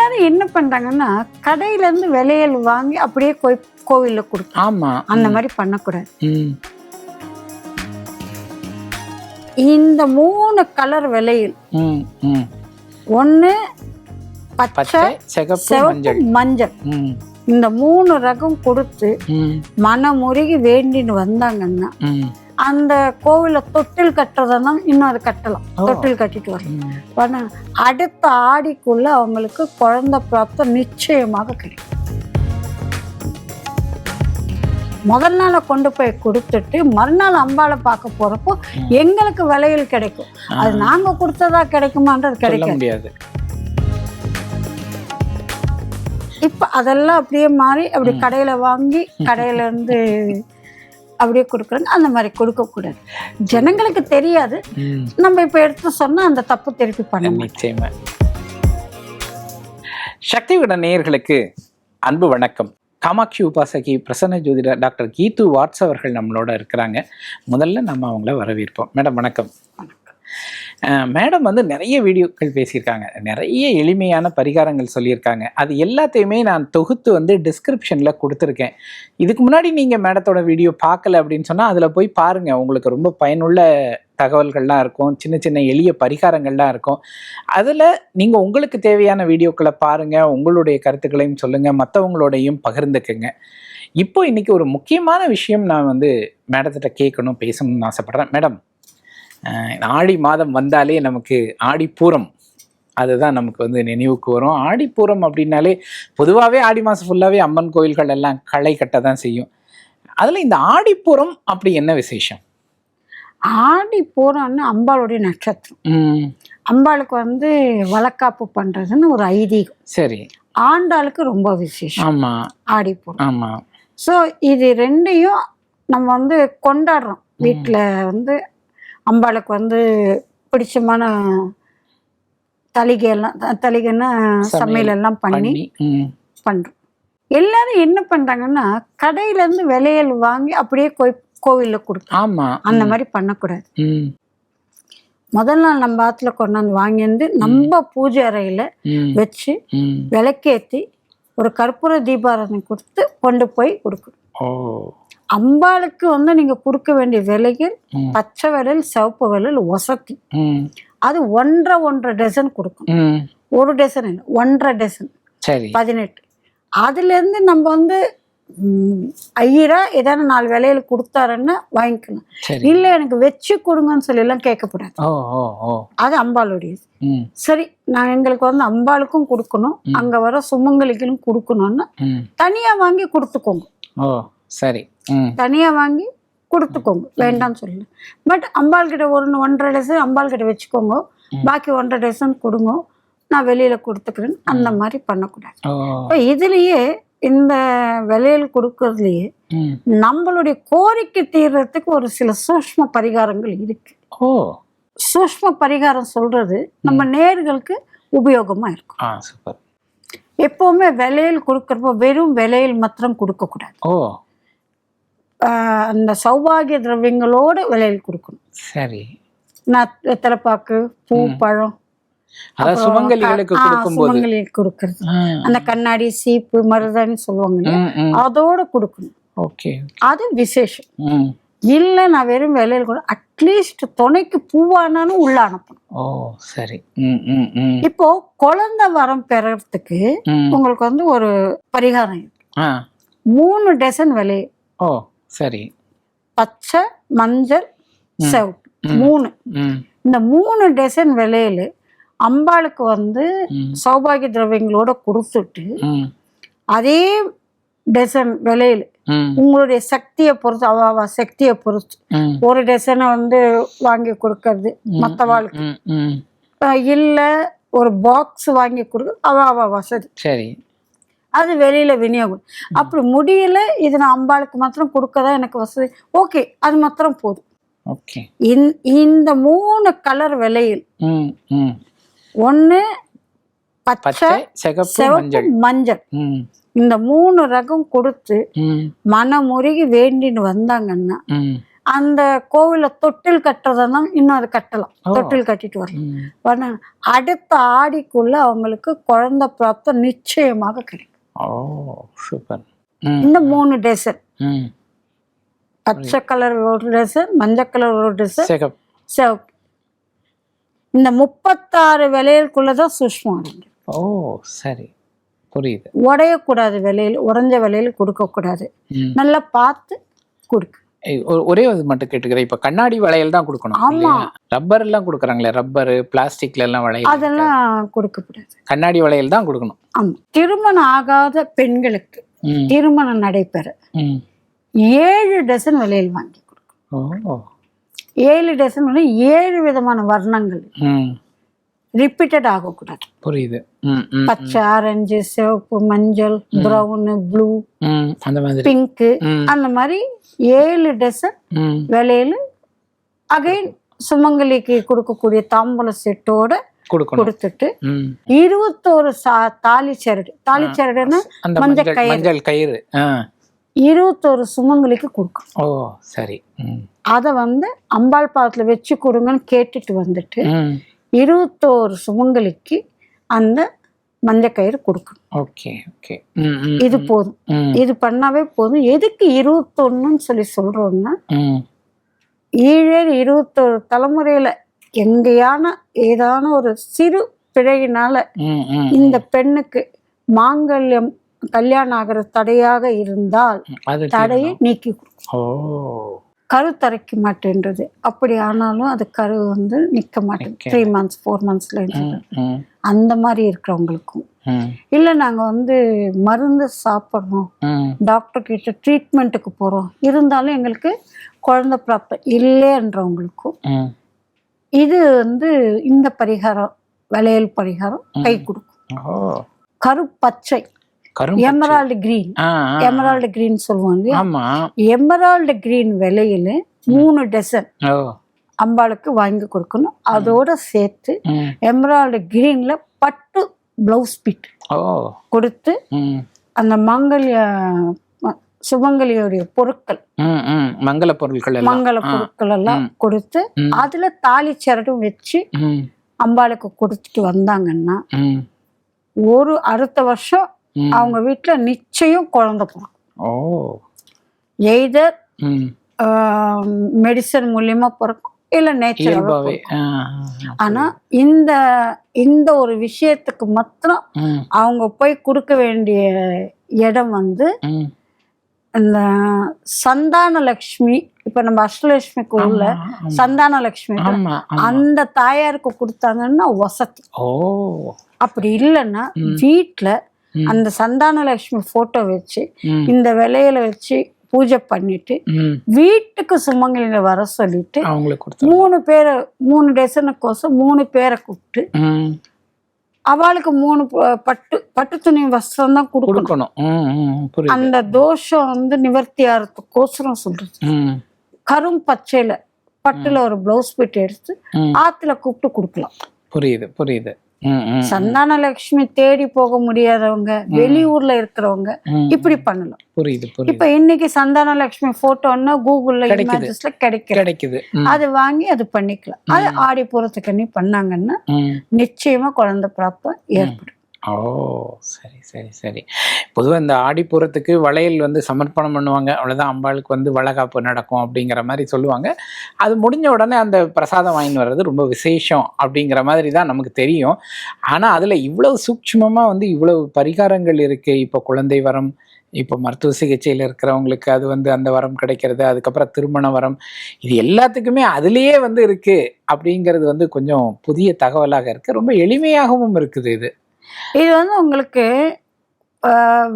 எல்லாரும் என்ன பண்றாங்கன்னா கடையில இருந்து விலையல் வாங்கி அப்படியே கோவில்ல கொடுக்கும். ஆமா, அந்த மாதிரி பண்ணக்கூடாது. இந்த 3 கலர் விலையில் ஒண்ணு பச்சை, சிவப்பு, மஞ்சள், இந்த 3 ரகம் கொடுத்து மனமுருகி வேண்டின்னு வந்தாங்கன்னா அந்த கோவில தொட்டில் கட்டுறதுனா இன்னும் அது கட்டலாம். தொட்டில் கட்டிட்டு வரலாம். அடுத்த ஆடிக்குள்ள அவங்களுக்கு குழந்தை பிராப்தம் நிச்சயமாக கிடைக்கும். முதல் நாளை கொண்டு போய் கொடுத்துட்டு மறுநாள் அம்பாளை பார்க்க போறப்போ எங்களுக்கு விலையில் கிடைக்கும். அது நாங்க கொடுத்ததா கிடைக்குமான்றது கிடைக்க முடியாது. இப்ப அதெல்லாம் அப்படியே மாறி அப்படி கடையில வாங்கி கடையில இருந்து அப்படியே கொடுக்குறாங்க. அந்த மாதிரி கொடுக்கக்கூடாது. ஜனங்களுக்கு தெரியாது. நம்ம இப்ப எடுத்து சொன்னா அந்த தப்பு திருப்பி பண்ண நிச்சயமா. சக்தி விகடன் நேயர்களுக்கு அன்பு வணக்கம். காமாட்சி உபாசகி பிரசன்ன ஜோதிடர் டாக்டர் கீது வாட்ஸ் அவர்கள் நம்மளோட இருக்கிறாங்க. முதல்ல நம்ம அவங்கள வரவேற்போம். மேடம் வணக்கம். மேடம் நிறைய வீடியோக்கள் பேசியிருக்காங்க, நிறைய எளிமையான பரிகாரங்கள் சொல்லியிருக்காங்க. அது எல்லாத்தையுமே நான் தொகுத்து டிஸ்கிரிப்ஷனில் கொடுத்துருக்கேன். இதுக்கு முன்னாடி நீங்கள் மேடத்தோட வீடியோ பார்க்கல அப்படின்னு சொன்னால் அதில் போய் பாருங்கள். உங்களுக்கு ரொம்ப பயனுள்ள தகவல்கள்லாம் இருக்கும், சின்ன சின்ன எளிய பரிகாரங்கள்லாம் இருக்கும். அதில் நீங்கள் உங்களுக்கு தேவையான வீடியோக்களை பாருங்கள், உங்களுடைய கருத்துக்களையும் சொல்லுங்கள், மற்றவங்களோடையும் பகிர்ந்துக்குங்க. இப்போ இன்றைக்கி ஒரு முக்கியமான விஷயம் நான் மேடத்திட்ட கேட்கணும், பேசணும்னு ஆசைப்பட்றேன். மேடம், ஆடி மாதம் வந்தாலே நமக்கு ஆடிப்பூரம் அதுதான் நமக்கு நினைவுக்கு வரும். ஆடிப்பூரம் அப்படின்னாலே பொதுவாகவே ஆடி மாதம் ஃபுல்லாகவே அம்மன் கோயில்கள் எல்லாம் களை கட்ட தான் செய்யும். அதில் இந்த ஆடிப்பூரம் அப்படி என்ன விசேஷம்? ஆடிப்பூரம்னு அம்பாளுடைய நட்சத்திரம். அம்பாளுக்கு வளக்காப்பு பண்றதுன்னு ஒரு ஐதீகம். சரி. ஆண்டாளுக்கு ரொம்ப விசேஷம். ஆமா, ஆடிப்பூரம். ஆமா. ஸோ இது ரெண்டையும் நம்ம கொண்டாடுறோம். வீட்டில் அம்பாளுக்கு பிடிச்சமான தலிகைன்னா சமையல் எல்லாம் பண்ணி பண்றோம். எல்லாரும் என்ன பண்றாங்கன்னா கடையில இருந்து விலையல் வாங்கி அப்படியே கோவில்ல கொடுக்கும். அந்த மாதிரி பண்ணக்கூடாது. முதல் நாள் நம்ம ஆத்துல கொண்டாந்து வாங்கி நம்ம பூஜை அறையில வச்சு விளக்கேத்தி ஒரு கற்பூர தீபாராதனை கொடுத்து கொண்டு போய் கொடுக்கணும். அம்பாளுக்கு நீங்க கொடுக்க வேண்டிய விலைகள் பச்சை விரல், சிவப்பு விரல், ஒசத்தி. அது 1.5 டசன் கொடுக்கணும். 1 டசன் இல்லை, 1.5 டசன், 18. அதுல இருந்து நம்ம ஐயரா ஏதாவது 4 விலையில கொடுத்தாருன்னா வாங்கிக்கணும். இல்ல எனக்கு வச்சு கொடுங்கன்னு சொல்லி எல்லாம் கேட்கக்கூடாது. அது அம்பாளுடைய. சரி, நான் எங்களுக்கு அம்பாளுக்கும் கொடுக்கணும், அங்க வர சுமங்கலிகளும் கொடுக்கணும்னு தனியா வாங்கி கொடுத்துக்கோங்க. சரி, தனியா வாங்கி கொடுத்துக்கோங்க, வேண்டாம்னு சொல்லல. பட் அம்பாள் கிட்ட 1.5 டசன் அம்பாள் கிட்ட வச்சுக்கோங்க, பாக்கி 1.5 டசன் கொடுங்க, நான் வெளியில கொடுத்துக்கிறேன். அந்த மாதிரி பண்ணக்கூடாது. இப்போ இதுலயே இந்த விலையில் கொடுக்கறதுலயே நம்மளுடைய கோரிக்கை தீர்றதுக்கு ஒரு சில சூஷ்ம பரிகாரங்கள் இருக்கு. சூஷ்ம பரிகாரம் சொல்றது நம்ம நேர்களுக்கு உபயோகமா இருக்கும். எப்பவுமே விலையில் கொடுக்கறப்போ வெறும் விலையில் மாத்திரம் கொடுக்க கூடாது. அந்த சௌபாகிய திரவியங்களோட விலையில் கொடுக்கணும். சரி. வெத்தலைப்பாக்கு, பூ, பழம், சுமங்கலிகளுக்கு கொடுக்கறது, அந்த கண்ணாடி, சீப்பு, மருதாணி சொல்லுவாங்க, அதோட கொடுக்கணும். அது விசேஷம். இல்ல நான் வெறும் விலையில் கூட அட்லீஸ்ட் துணைக்கு பூவானாலும் உள்ள அனுப்பணும். சரி. இப்போ குழந்தை வரம் பெறறதுக்கு உங்களுக்கு ஒரு பரிகாரம் இருக்கு. 3 டசன் விலை. சரி. பச்சை, மஞ்சள், சிவப்பு 3. இந்த 3 டசன் விலையில அம்பாளுக்கு சௌபாகிய திரவியங்களோட கொடுத்துட்டு அதே டசன் விலையில உங்களுடைய சக்தியை பொறுத்து, அவ சக்தியை பொறுத்து 1 டசனை வாங்கி கொடுக்கறது மற்றவாளுக்கு, இல்ல ஒரு பாக்ஸ் வாங்கி கொடுக்குறது அவ வசதி. சரி. அது வெளியில விநியோகம். அப்படி முடியல, இது நான் அம்பாளுக்கு மாத்திரம் கொடுக்கதான் எனக்கு வசதி, ஓகே, அது மாத்திரம் போதும். இந்த 3 கலர் விலையில் ஒண்ணு பச்சை, சிவப்பு, மஞ்சள், இந்த 3 ரகம் கொடுத்து மனமுருகி வேண்டின்னு வந்தாங்கன்னா அந்த கோவில தொட்டில் கட்டுறதுனா இன்னும் அது கட்டலாம், தொட்டில் கட்டிட்டு வரலாம். அடுத்த ஆடிக்குள்ள அவங்களுக்கு குழந்தை பிராப்தம் நிச்சயமாக கிடைக்கும். இந்த 3 டேசன், பச்சை கலர் ஒரு டேசன், மஞ்சள் கலர் ஒரு டேசன், சிவப்பு, இந்த 36 விலைகளுக்குள்ளதான் சூஷ்மம் அடங்கும். சரி, புரியுது. உடையக்கூடாது, விலையில் உறைஞ்ச விலையில் கொடுக்க கூடாது, நல்லா பார்த்து கொடுக்கு. ஒரே இது மட்டும் கேட்டுக்கிறேன், இப்ப கண்ணாடி வளையல் தான் கொடுக்கணும். ஆமா, ரப்பர் எல்லாம் கொடுக்குறாங்களே, ரப்பர் பிளாஸ்டிக்ல எல்லாம் வளையல், அதெல்லாம் கொடுக்க கூடாது, கண்ணாடி வளையல் தான் கொடுக்கணும். ஆமா. திருமணம் ஆகாத பெண்களுக்கு திருமணம் நடைபெற 7 டசன் வளையல் வாங்கி கொடுக்கணும். 7 டசன் 7 விதமான வர்ணங்கள், ரிப்பீட்டட் ஆகக்கூடாது. புரியுது. பச்சை, ஆரஞ்சு, சிவப்பு, மஞ்சள், பிரவுன், ப்ளூ, அந்த மாதிரி பிங்க், அந்த மாதிரி 7 டசன் விலையில அகைன் சுமங்கலிக்கு கொடுக்கக்கூடிய தாம்பூல செட்டோட கொடுத்துட்டு 21 தாலி சரடு, தாலி சரடுன்னா மஞ்சள் கயிறு 21 சுமங்கலிக்கு கொடுக்கணும். சரி. அத அம்பாள் பாதத்துல வச்சு கொடுங்கன்னு கேட்டுட்டு வந்துட்டு 21 சுமங்கலிக்கு அந்த மஞ்சள் கயிறு கொடுக்கணும். இது போதும், இது பண்ணாவே போதும். எதுக்கு 21ன்னு சொல்லி சொல்றோம்னா, 21 தலைமுறையில எங்கேயான ஏதான ஒரு சிறு பிழையினால இந்த பெண்ணுக்கு மாங்கல்யம் கல்யாணம் ஆகிற தடையாக இருந்தால் தடையை நீக்கி கொடுக்கும். கரு தரைக்க மாட்டேன்றது, அப்படி ஆனாலும் அது கரு நிக்க மாட்டேன், 3 months 4 monthsல அந்த மாதிரி இருக்கிறவங்களுக்கும், இல்ல நாங்க மருந்து சாப்பிட்றோம், டாக்டர் கிட்ட ட்ரீட்மெண்ட்டுக்கு போறோம், இருந்தாலும் எங்களுக்கு குழந்தை பிராப்தம் இல்லைன்றவங்களுக்கும் இது இந்த பரிகாரம், வளையல் பரிகாரம் கை கொடுக்கும். கருப்பச்சை, எமரால்டு கிரீன், எமரால்டு கிரீன் சொல்லுவாங்க. எமரால்டு கிரீன் விலையில 3 டசன் அம்பாளுக்கு வாங்கி கொடுக்கணும். அதோட சேர்த்து எமரால்டு கிரீன்ல பட்டு பிளவுஸ் பீட் கொடுத்து அந்த சுமங்கலியோடைய பொருட்கள், மங்கள பொருட்கள் எல்லாம் கொடுத்து அதுல தாலி சரடும் வச்சு அம்பாளுக்கு கொடுத்துட்டு வந்தாங்கன்னா அடுத்த வருஷம் அவங்க வீட்டுல நிச்சயம் குழந்தை பிறக்கும். எய்தர் மெடிசன் மூலியமா பிறக்கும், இல்ல நேச்சுரலாவே. ஆனா இந்த ஒரு விஷயத்துக்கு மாத்திரம் அவங்க போய் கொடுக்க வேண்டிய இடம் இந்த சந்தான லட்சுமி, இப்ப நம்ம அஷ்டலட்சுமிக்கு உள்ள சந்தான லட்சுமி, அந்த தாயாருக்கு கொடுத்தாங்கன்னா வசதி. அப்படி இல்லைன்னா வீட்டுல அந்த சந்தான லட்சுமி போட்டோ வச்சு இந்த விலையில வச்சு பூஜை பண்ணிட்டு வீட்டுக்கு சுமங்கலிங்க வர சொல்லிட்டு 3 டசனுக்கோசம் 3 பேரை கூப்பிட்டு அவளுக்கு 3 பட்டு துணி வஸ்திரம் தான் கொடுக்கணும். அந்த தோஷம் நிவர்த்தி ஆகிறதுக்கோசரம் சொல்றது. கரும் பச்சையில பட்டுல ஒரு பிளவுஸ் பீட் எடுத்து ஆத்துல கூப்பிட்டு கொடுக்கலாம். புரியுது. சந்தான லட்சுமி தேடி போக முடியாதவங்க, வெளியூர்ல இருக்கிறவங்க இப்படி பண்ணலாம். இப்ப இன்னைக்கு சந்தான லட்சுமி போட்டோன்னா கூகுள்ல இமேஜஸ்ல கிடைக்குது, அது வாங்கி அது பண்ணிக்கலாம். அது ஆடி பூரத்துக்கு பண்ணாங்கன்னா நிச்சயமா குழந்தை பிராப்தம் ஏற்படும். சரி. பொதுவாக இந்த ஆடிப்பூரத்துக்கு வளையல் சமர்ப்பணம் பண்ணுவாங்க, அவ்வளோதான். அம்பாளுக்கு வளைகாப்பு நடக்கும் அப்படிங்கிற மாதிரி சொல்லுவாங்க. அது முடிஞ்ச உடனே அந்த பிரசாதம் வாங்கின்னு வர்றது ரொம்ப விசேஷம் அப்படிங்கிற மாதிரி தான் நமக்கு தெரியும். ஆனால் அதில் இவ்வளவு சூட்சுமமாக இவ்வளவு பரிகாரங்கள் இருக்குது. இப்போ குழந்தை வரம், இப்போ மருத்துவ சிகிச்சையில் இருக்கிறவங்களுக்கு அது அந்த வரம் கிடைக்கிறது, அதுக்கப்புறம் திருமண வரம், இது எல்லாத்துக்குமே அதுலேயே இருக்குது அப்படிங்கிறது கொஞ்சம் புதிய தகவலாக இருக்குது. ரொம்ப எளிமையாகவும் இருக்குது. இது உங்களுக்கு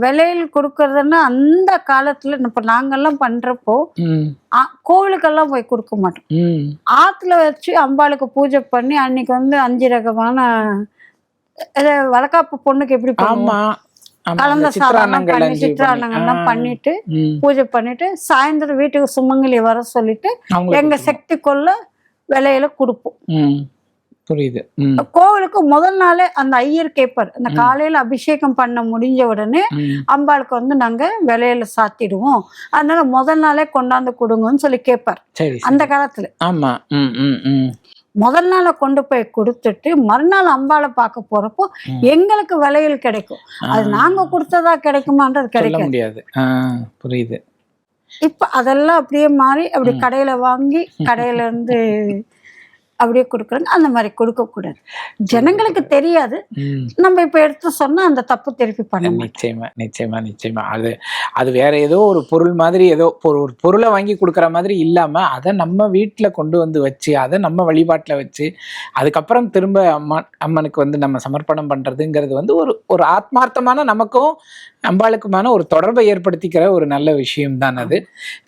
விலையில் கொடுக்கறதுன்னா அந்த காலத்துல இப்ப நாங்கெல்லாம் பண்றப்போ கோவிலுக்கெல்லாம் போய் கொடுக்க மாட்டோம். ஆத்துல வச்சு அம்பாளுக்கு பூஜை பண்ணி அன்னைக்கு 5 ரகமான வளக்காப்பு பொண்ணுக்கு எப்படி கலந்த சாதனம் பண்ணி சித்திரானங்கள்லாம் பண்ணிட்டு பூஜை பண்ணிட்டு சாயந்தரம் வீட்டுக்கு சுமங்கலி வர சொல்லிட்டு எங்க சக்தி கொள்ள விலையில கொடுப்போம். புரியுது. கோவிலுக்கு முதல் நாளே அந்த ஐயர் கேட்பார், அந்த காலையில அபிஷேகம் பண்ண முடிஞ்ச உடனே அம்பாளுக்கு வந்து நாங்க விலையில சாத்திடுவோம், அதனால முதல் நாளே கொண்டாந்து கொடுங்கன்னு சொல்லி கேட்பார் அந்த காலத்துல. ஆமா. முதல் நாளை கொண்டு போய் கொடுத்துட்டு மறுநாள் அம்பாளை பார்க்க போறப்போ எங்களுக்கு விலையில் கிடைக்கும். அது நாங்க கொடுத்ததா கிடைக்குமான்றது கிடைக்க முடியாது. புரியுது. இப்ப அதெல்லாம் அப்படியே மாறி அப்படி கடையில வாங்கி கடையில இருந்து அப்படியே கொடுக்குறாங்க. அந்த மாதிரி கொடுக்க கூடாது, ஜனங்களுக்கு தெரியாது. நம்ம இப்ப எடுத்து சொன்னா அந்த தப்பு திருப்பி பண்ண. நிச்சயமா நிச்சயமா நிச்சயமா. அது வேற ஏதோ ஒரு பொருள் மாதிரி, ஏதோ ஒரு பொருளை வாங்கி கொடுக்குற மாதிரி இல்லாம அதை நம்ம வீட்டுல கொண்டு வந்து வச்சு அதை நம்ம வழிபாட்டுல வச்சு அதுக்கப்புறம் திரும்ப அம்மனுக்கு வந்து நம்ம சமர்ப்பணம் பண்றதுங்கிறது வந்து ஒரு ஆத்மார்த்தமான நமக்கும் அம்பாளுக்குமான ஒரு தொடர்பை ஏற்படுத்திக்கிற ஒரு நல்ல விஷயம் தான் அது.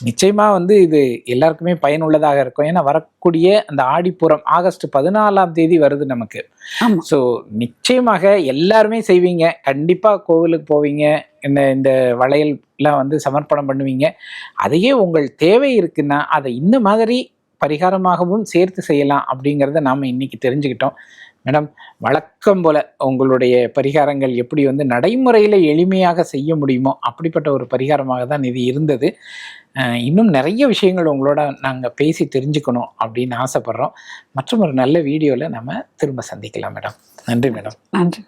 நிச்சயமா வந்து இது எல்லாருக்குமே பயனுள்ளதாக இருக்கும். ஏன்னா வரக்கூடிய அந்த ஆடிப்புறம் ஆகஸ்ட் 14ஆம் தேதி வருது நமக்கு. ஸோ நிச்சயமாக எல்லாருமே செய்வீங்க, கண்டிப்பா கோவிலுக்கு போவீங்க, இந்த வளையல்லாம் வந்து சமர்ப்பணம் பண்ணுவீங்க. அதையே உங்கள் தேவை இருக்குன்னா அதை இந்த மாதிரி பரிகாரமாகவும் சேர்த்து செய்யலாம் அப்படிங்கிறத நாம் இன்னைக்கு தெரிஞ்சுக்கிட்டோம். மேடம், வழக்கம் போல உங்களுடைய பரிகாரங்கள் எப்படி வந்து நடைமுறையில் எளிமையாக செய்ய முடியுமோ அப்படிப்பட்ட ஒரு பரிகாரமாக தான் இது இருந்தது. இன்னும் நிறைய விஷயங்கள் உங்களோட நாங்கள் பேசி தெரிஞ்சுக்கணும் அப்படின்னு ஆசைப்படுறோம். மற்றும் ஒரு நல்ல வீடியோவில் நம்ம திரும்ப சந்திக்கலாம் மேடம். நன்றி மேடம். நன்றி.